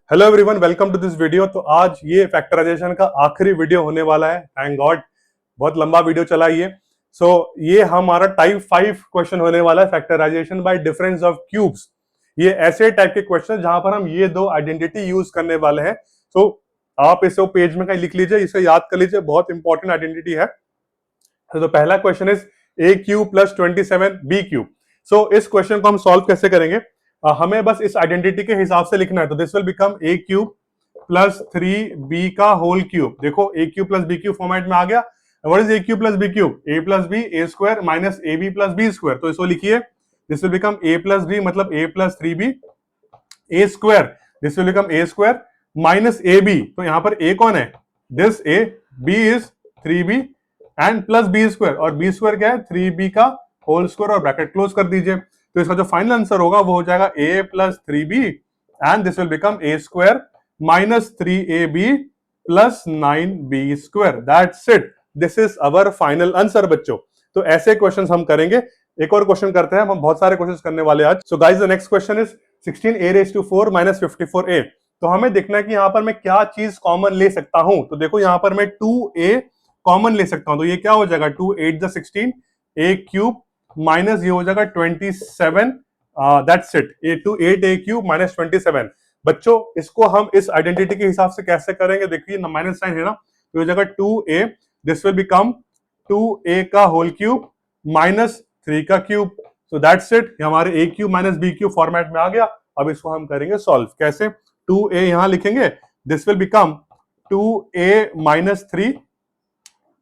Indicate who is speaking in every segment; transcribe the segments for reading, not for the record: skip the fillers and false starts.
Speaker 1: Hello everyone, welcome to this video. तो आज ये फैक्टराइजेशन का आखिरी वीडियो होने वाला है। थैंक गॉड, बहुत लंबा वीडियो चला ये। ये हमारा टाइप 5 क्वेश्चन होने वाला है, factorisation by difference of cubes. ये ऐसे टाइप के क्वेश्चन जहां पर हम ये दो आइडेंटिटी यूज करने वाले हैं। आप इसे पेज में कहीं लिख लीजिए, इसे याद कर लीजिए, बहुत इंपॉर्टेंट आइडेंटिटी है। तो पहला question is A cube plus 27 B cube. इस क्वेश्चन को हम सॉल्व कैसे करेंगे? हमें बस इस आइडेंटिटी के हिसाब से लिखना है। तो this will become a cube plus 3b का होल क्यूब। देखो a cube plus b cube format में आ गया। What is A cube plus b cube? A plus b a square minus A b plus B square. तो इसको लिखिए, this will become a plus b मतलब a plus 3b a square. This will become a square minus A B. तो यहां पर a कौन है? This A, B is 3b and plus B square, और बी स्क्वायर क्या है? 3b का होल स्क्वायर, और ब्रैकेट क्लोज कर दीजिए। तो इसका जो फाइनल आंसर होगा वो हो जाएगा a plus 3b and this will become a square minus 3ab plus 9b square. That's it, this is our final answer बच्चों। तो ऐसे क्वेश्चंस हम करेंगे। एक और क्वेश्चन करते हैं, हम बहुत सारे क्वेश्चंस करने वाले आज। So guys, the next question is 16a⁴ minus 54a। तो हमें देखना है कि यहाँ पर मैं क्या चीज कॉमन ले सकता हूं। तो देखो यहाँ पर मैं 2a कॉमन ले सकता हूं। तो ये क्या हो जाएगा? 2 8 16 a क्यूब माइनस ये हो जाएगा 27। That's it, A to 8 a cube minus 27। बच्चों, इसको हम इस आइडेंटिटी के हिसाब से कैसे करेंगे? देखिए माइनस साइन है ना, तो हो जाएगा 2a, this will become 2a का होल क्यूब माइनस 3 का क्यूब। सो दैट्स इट, हमारे a cube minus b cube format में आ गया। अब इसको हम करेंगे सॉल्व। कैसे? 2a यहां लिखेंगे, this will become 2a minus 3,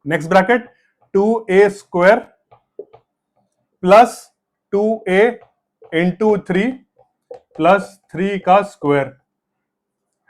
Speaker 1: next bracket 2a square plus 2a into 3 plus 3 का स्क्वायर,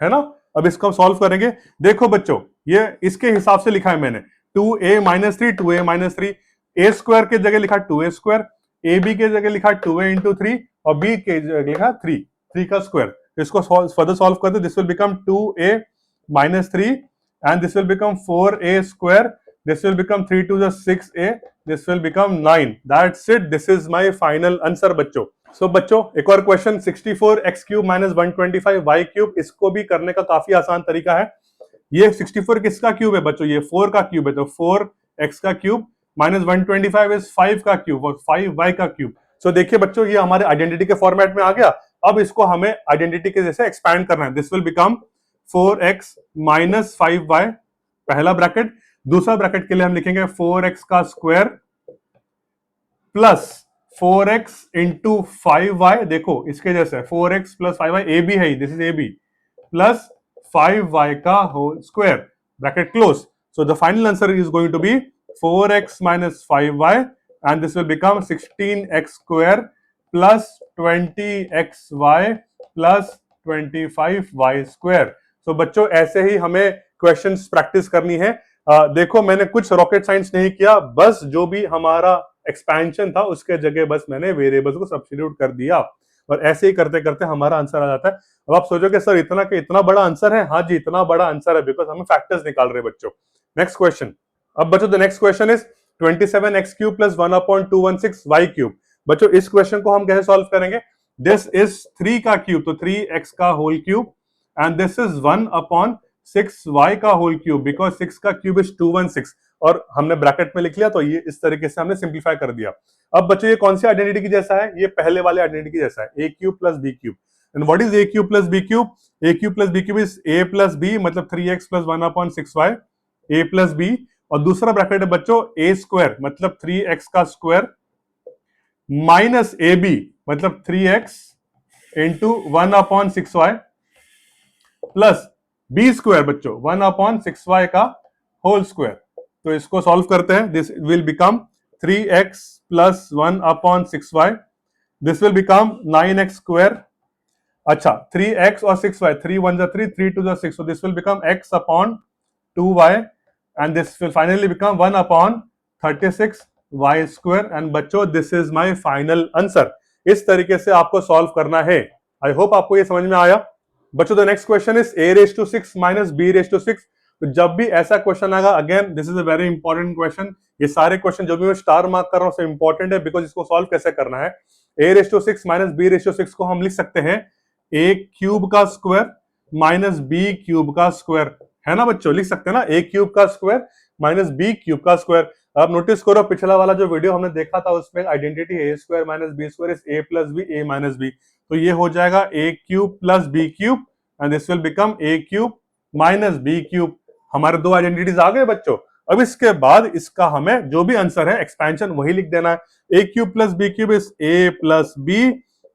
Speaker 1: है ना। अब इसको हम सॉल्व करेंगे। देखो बच्चों, ये इसके हिसाब से लिखा है मैंने, 2a माइनस 3, 2a माइनस 3, ए स्क्वायर के जगह लिखा 2a स्क्वायर, ए बी के जगह लिखा 2a इंटू 3, और बी के जगह लिखा 3 का स्क्वायर। इसको फर्दर सॉल्व कर दो, this will become 2a minus 3 and this will become 4a square, this will become 3 to the 6a, this will become 9। that's it, this is my final answer बच्चों। बच्चों, एक और question 64x cube minus 125y cube. इसको भी करने का काफी आसान तरीका है। ये 64 किसका क्यूब है बच्चों? ये 4 का क्यूब है। तो 4x का क्यूब माइनस 125 इज 5 का क्यूब, और 5y का क्यूब। देखिए बच्चों, ये हमारे आइडेंटिटी के फॉर्मेट में आ गया। अब इसको हमें आइडेंटिटी के जैसे एक्सपैंड करना है। This will become 4x minus 5y, पहला ब्रैकेट। दूसरा ब्रैकेट के लिए हम लिखेंगे 4x का square plus 4x into 5y। देखो इसके जैसे 4x plus 5y, a b है, this is a b, plus 5y का whole square, bracket close. So the final answer is going to be 4x minus 5y and this will become 16x square plus 20xy plus 25y square. बच्चों, ऐसे ही हमें questions practice करनी है। देखो, मैंने कुछ rocket science नहीं किया, बस जो भी हमारा एक्सपेंशन था उसके जगह बस मैंने वेरिएबल्स को सब्स्टिट्यूट कर दिया, और ऐसे ही करते करते हमारा आंसर आ जाता है। अब आप सोचोगे सर इतना बड़ा आंसर है? हाँ जी, इतना बड़ा आंसर है, बिकॉज हम फैक्टर्स निकाल रहे हैं बच्चों। Next question. अब बच्चों, the next question is 27x cube plus 1/216y cube. बच्चों, इस क्वेश्चन को हम कैसे सॉल्व करेंगे? दिस इज 3 का क्यूब, तो 3x का whole cube, and this is 1/6y का होल क्यूब, बिकॉज 6 का क्यूब इज 216, और हमने ब्रैकेट में लिख लिया। तो ये इस तरीके से हमने सिंप्लीफाई कर दिया। अब बच्चों, ये कौन सी आइडेंटिटी की जैसा है? ये पहले वाले आइडेंटिटी की जैसा है, a cube plus b cube. And what is A cube plus b cube? A cube plus b cube is a plus b मतलब 3x प्लस 1/6y, ए प्लस बी, और दूसरा ब्रैकेट है बच्चों ए स्क्वायर मतलब 3x का स्क्वायर माइनस ए b मतलब 3x into 1/6y plus B square बच्चों 1/6y का होल स्क्वायर। तो इसको सॉल्व करते हैं। This will become 3x plus 1/6y, this will become 9x square. अच्छा, 3x और 6y, 3 1 जा 3, 3 2 जा 6, so this will become x upon 2y and this will finally become 1/36y square। and बच्चों, this is my final answer। इस तरीके से आपको solve करना है। आई होप आपको ये समझ में आया बच्चों। The next question is a�6 minus b�6। तो जब भी ऐसा क्वेश्चन आएगा, again this is a very important question. ये सारे क्वेश्चन जो भी मैं स्टार मार्क कर रहा हूं इंपॉर्टेंट है, बिकॉज इसको सॉल्व कैसे करना है। a�6 माइनस b�6 को हम लिख सकते हैं a क्यूब का स्क्वायर माइनस बी क्यूब का स्क्वायर, है ना बच्चों, लिख सकते हैं ना, ए क्यूब का स्क्वायर माइनस बी क्यूब का स्क्वायर। अब नोटिस करो पिछला वाला जो वीडियो हमने देखा था उसमें identity a square minus b square is a plus b, a minus b, तो ये हो जाएगा a cube plus b cube and this will become a cube minus b cube. हमारे दो आइडेंटिटीज आ गए बच्चों। अब इसके बाद इसका हमें जो भी आंसर है एक्सपेंशन वही लिख देना है। A cube plus b cube is a plus b,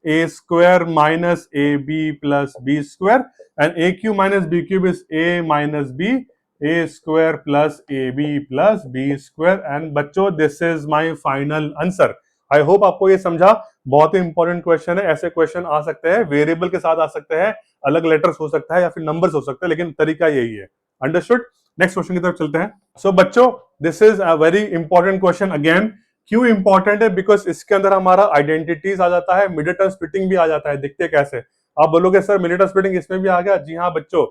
Speaker 1: a square minus A b plus B square and a cube minus b cube is a minus b, a square plus a b plus B square and बच्चों this is my final answer. I hope आपको ये समझा। बहुत ही important question है, ऐसे question आ सकते हैं, variable के साथ आ सकते हैं, अलग लेटर्स हो सकता है या फिर नंबर्स हो सकते हैं, लेकिन तरीका यही है। अंडरस्टूड? नेक्स्ट क्वेश्चन की तरफ चलते हैं। सो बच्चों this is a very important question again. क्यों इंपॉर्टेंट है? बिकॉज इसके अंदर हमारा आइडेंटिटीज आ जाता है, मिड टर्म स्प्लिटिंग भी आ जाता है। देखते कैसे। आप बोलोगे सर मिड टर्म स्प्लिटिंग इसमें भी आ गया? जी हाँ बच्चों,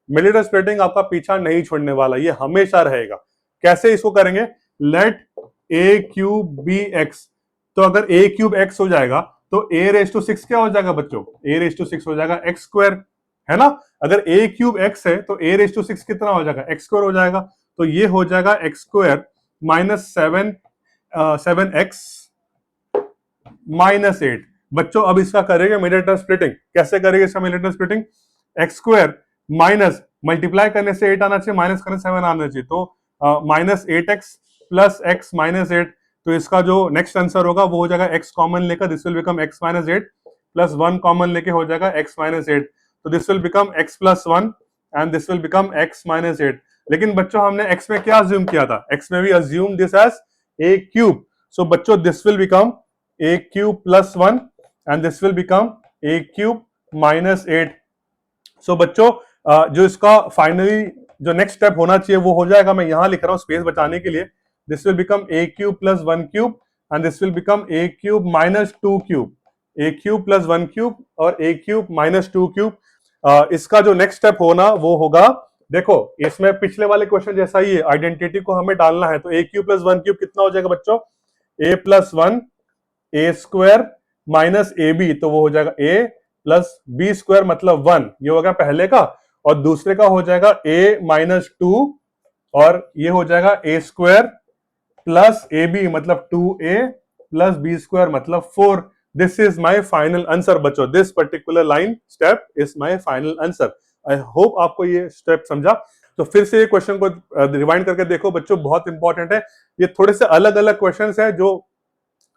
Speaker 1: मिड टर्म स्प्लिटिंग आपका पीछा नहीं छोड़ने वाला, ये हमेशा रहेगा। कैसे इसको करेंगे? लेट ए क्यूब बी एक्स, तो अगर ए क्यूब एक्स हो जाएगा तो ए रेस टू 6 क्या हो जाएगा बच्चों? ए रेस टू 6 हो जाएगा एक्स स्क्वायर, है ना। अगर ए क्यूब एक्स है तो ए रेस टू 6 कितना हो जाएगा? एक्स स्क्वायर हो जाएगा, तो ये हो जाएगा x square minus 7x minus 8। बच्चों अब इसका करेंगे मिड टर्म स्प्लिटिंग। कैसे करेंगे इसका mid term splitting? X square minus multiply करने से 8 आना चाहिए, माइनस करने से 7 आना चाहिए, तो minus 8x plus x minus 8। तो इसका जो नेक्स्ट आंसर होगा वो हो जाएगा x कॉमन लेकर, this will become x minus 8 plus 1 common लेके हो जाएगा x माइनस 8, तो this will become x plus 1 and this will become x minus 8। लेकिन बच्चों हमने x में क्या अज्यूम किया था? x में भी assume this as a cube, so बच्चों this will become a cube plus 1 and this will become a cube minus 8। So बच्चों जो इसका फाइनली जो नेक्स्ट स्टेप होना चाहिए वो हो जाएगा, मैं यहां लिख रहा हूं स्पेस बचाने के लिए, this will become a cube plus 1 cube and this will become a cube minus 2 cube, a cube plus 1 cube और a क्यूब माइनस 2 क्यूब। इसका जो नेक्स्ट स्टेप होना वो होगा, देखो इसमें पिछले वाले क्वेश्चन जैसा ही है, आइडेंटिटी को हमें डालना है, तो a क्यूब प्लस 1 क्यूब कितना हो जाएगा बच्चों? a plus 1 a square minus A B, तो वो हो जाएगा a प्लस बी स्क्वायर मतलब 1, ये होगा पहले का, और दूसरे का हो जाएगा a माइनस 2 और ये हो जाएगा a square plus a b मतलब 2a प्लस बी स्क्वायर मतलब 4। This is my final answer बच्चों, this particular line step is my final answer. I hope आपको ये स्टेप समझा। तो फिर से ये क्वेश्चन को रिवाइंड करके देखो बच्चों, बहुत इंपॉर्टेंट है। ये थोड़े से अलग अलग क्वेश्चंस हैं जो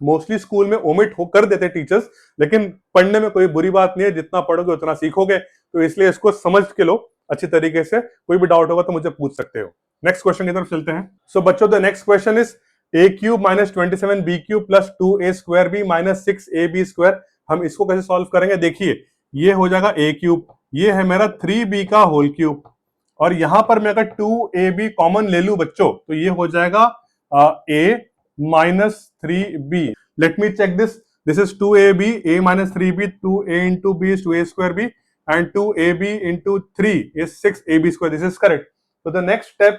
Speaker 1: मोस्टली स्कूल में ओमिट कर देते टीचर्स, लेकिन पढ़ने में कोई बुरी बात नहीं है, जितना पढ़ोगे उतना सीखोगे, तो इसलिए इसको समझ के लो अच्छी तरीके से। कोई भी डाउट होगा तो मुझे पूछ सकते हो। नेक्स्ट क्वेश्चन की तरफ चलते हैं। सो बच्चों the next question is A cube minus 27 B cube plus 2a square B minus 6ab square. हम इसको कैसे सॉल्व करेंगे? देखिए ये हो जाएगा a क्यूब, ये है मेरा 3b का होल क्यूब, और यहां पर मैं अगर 2ab कॉमन ले लूं बच्चों तो ये हो जाएगा a minus 3b. Let me check this. This is 2ab, a minus 3b, 2a into b is 2a square b, and 2ab into 3 is 6ab square. This is correct. So the next step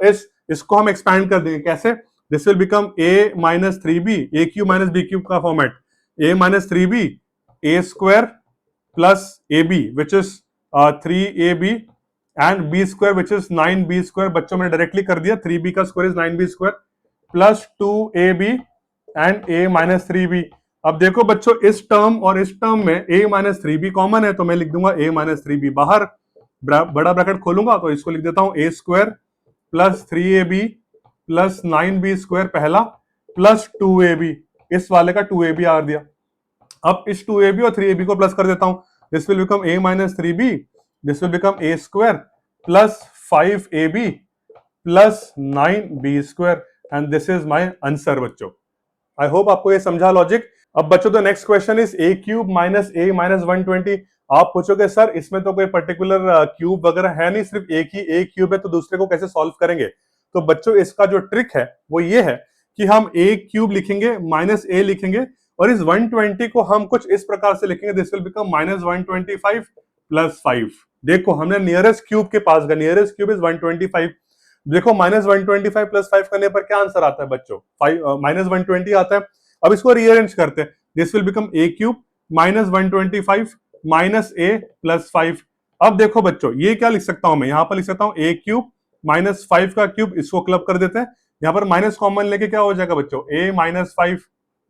Speaker 1: is इसको हम expand कर देंगे। कैसे? This will become a minus 3b, a cube minus b cube का format, a minus 3b, a square plus ab which is 3ab and b square which is 9b square। बच्चों मैंने directly कर दिया, 3b का square is 9b square plus 2ab and a minus 3b। अब देखो बच्चों इस टर्म और इस टर्म में a माइनस 3b कॉमन है, तो मैं लिख दूंगा a माइनस 3b बाहर, बड़ा ब्रैकेट खोलूंगा तो इसको लिख देता हूं a square plus 3ab plus 9b square पहला प्लस 2ab, इस वाले का 2ab आ दिया। अब इस 2ab और 3ab को प्लस कर देता हूं, this will become a minus 3b, this will become a square plus 5ab plus 9b square and this is my answer बच्चों। आई होप आपको ये समझा लॉजिक। अब बच्चों the next question is a cube minus a minus 120। आप पूछोगे sir इसमें तो कोई पर्टिकुलर क्यूब वगैरह है नहीं, सिर्फ एक ही a क्यूब है, तो दूसरे को कैसे सॉल्व करेंगे? तो बच्चों इसका जो ट्रिक है वो ये है कि हम a क्यूब लिखेंगे माइनस a लिखेंगे और इस 120 को हम कुछ इस प्रकार से लिखेंगे, this will become minus 125 plus 5। देखो हमने नियरेस्ट क्यूब के पास गए, नियरेस्ट क्यूब इज 125। देखो माइनस 125 प्लस 5 करने पर क्या आंसर आता है बच्चों? माइनस 120 आता है। अब इसको रीअरेंज करते हैं, this will become a cube minus 125 minus a plus 5। अब देखो बच्चों, ये क्या लिख सकता हूं मैं, यहां पर लिख सकता हूं a क्यूब माइनस 5 का क्यूब, इसको क्लब कर देते हैं, यहां पर माइनस कॉमन लेके क्या हो जाएगा बच्चों, a माइनस 5,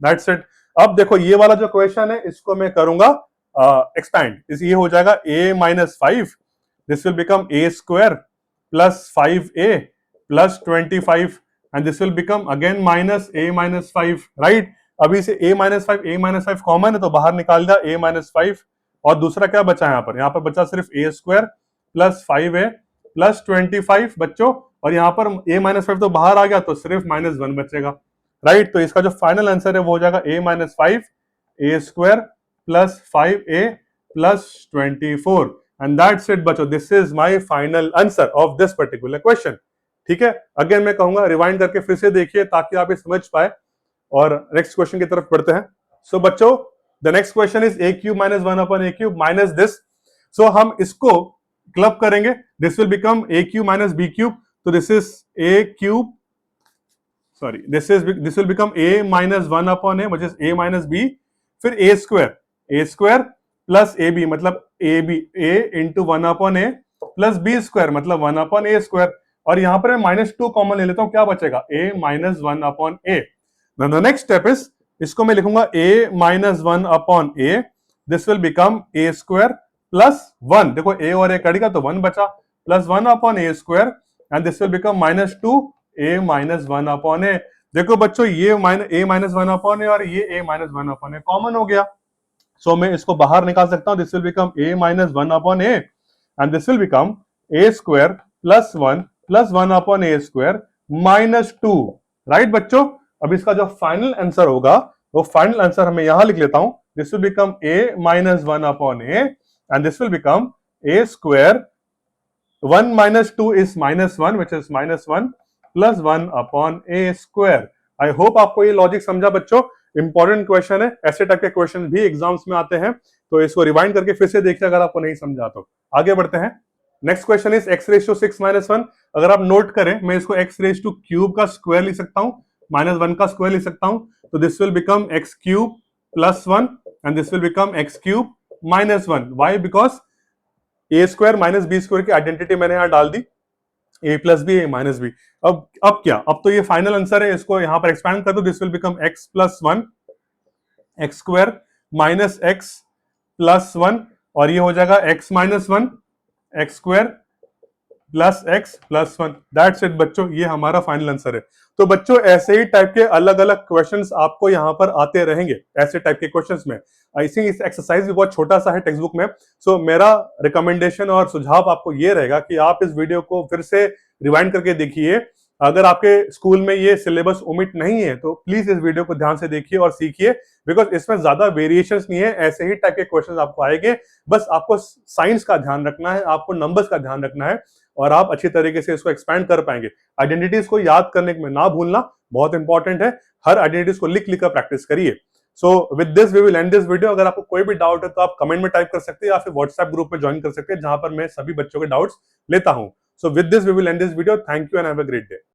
Speaker 1: दैट्स इट। अब देखो ये वाला जो क्वेश्चन है इसको मैं करूंगा एक्सपैंड, ये हो जाएगा a minus 5, this will become a square plus 5a plus 25 and this will become again minus a minus 5, right. अभी से a माइनस 5 कॉमन है तो बाहर निकाल दिया a माइनस 5, और दूसरा क्या बचा यहाँ पर बचा सिर्फ a square plus 5a plus 25 बच्चों, और यहाँ पर a माइनस 5 तो बाहर आ गया तो सिर्फ माइनस 1 बचेगा, राइट। तो इसका जो फाइनल आंसर है वो हो जाएगा a minus 5 a square plus 5a plus 24 and that's it बच्चों, this is my final answer of this particular question. ठीक है, अगेन मैं कहूंगा रिवाइंड करके फिर से देखिए ताकि आप ये समझ पाए, और नेक्स्ट क्वेश्चन की तरफ बढ़ते हैं। सो बच्चों, the next question is a cube minus 1 upon a cube minus this. So हम इसको क्लब करेंगे, this will become a cube minus b cube, तो this is a cube, sorry this will become a minus 1 upon a which is a minus b, फिर a square plus ab मतलब ab a into 1 upon a plus b square मतलब 1 upon a square, और यहां पर मैं minus 2 common ले लेता हूं, क्या बचेगा a minus 1 upon a। The next step is, इसको मैं लिखूंगा a minus 1 upon a, this will become a square plus 1, देखो a और a कट गया तो 1 बचा, plus 1 upon a square and this will become minus 2 a minus 1 upon a। देखो बच्चों, ये a माइनस 1 अपॉन a और ये a minus 1 upon a common हो गया, सो मैं इसको बाहर निकाल सकता हूं, this will become a minus 1 upon a and this will become a square plus 1 upon a square minus 2, right बच्चों। अब इसका जो फाइनल आंसर होगा वो फाइनल आंसर हमें यहां लिख लेता हूं, this will become a minus 1 upon a and this will become a square 1 minus 2 is minus 1 which is minus 1 plus 1 upon a square. I hope आपको ये लॉजिक समझा बच्चों, इंपॉर्टेंट क्वेश्चन है, ऐसे टाइप के क्वेश्चन भी एग्जाम्स में आते हैं, तो इसको रिवाइंड करके फिर से देखिए अगर आपको नहीं समझा तो। आगे बढ़ते हैं, next question is x raise to 6 minus 1। अगर आप नोट करें, मैं इसको x रेस टू क्यूब का स्क्वायर लिख सकता हूं, माइनस 1 का स्क्वायर लिख सकता हूं, तो this will become x cube plus 1 and this will become x cube minus 1। Why? Because a square minus b square की आइडेंटिटी मैंने यहां डाल दी, a plus B a minus B. अब क्या, अब तो ये फाइनल आंसर है, इसको यहां पर एक्सपैंड कर दो, this will become x plus 1 x square minus x plus 1, और ये हो जाएगा x minus 1 x square plus x plus 1, that's it बच्चों, ये हमारा फाइनल आंसर है। तो बच्चों ऐसे ही टाइप के अलग अलग क्वेश्चंस आपको यहां पर आते रहेंगे, ऐसे टाइप के क्वेश्चंस में। आई थिंक इस एक्सरसाइज भी बहुत छोटा सा है टेक्स्ट बुक में, सो मेरा रिकमेंडेशन और सुझाव आपको ये रहेगा कि आप इस वीडियो को फिर से रिवाइंड करके देखिए। अगर आपके स्कूल में ये सिलेबस ओमिट नहीं है तो प्लीज इस वीडियो को ध्यान से देखिए और सीखिए, बिकॉज इसमें ज्यादा वेरिएशंस नहीं है, ऐसे ही टाइप के क्वेश्चंस आपको आएंगे। बस आपको साइंस का ध्यान रखना है, आपको नंबर्स का ध्यान रखना है, और आप अच्छी तरीके से इसको एक्सपैंड कर पाएंगे। आइडेंटिटीज को याद करने में ना भूलना बहुत इंपॉर्टेंट है, हर आइडेंटिटीज को लिख कर प्रैक्टिस करिए। So with this we will end this video. अगर आपको कोई भी डाउट है तो आप कमेंट में टाइप कर सकते हैं या फिर व्हाट्सएप ग्रुप में ज्वाइन कर सकते हैं जहां पर मैं सभी बच्चों के डाउट्स लेता हूं। So with this we will end this video. Thank you and have a great day.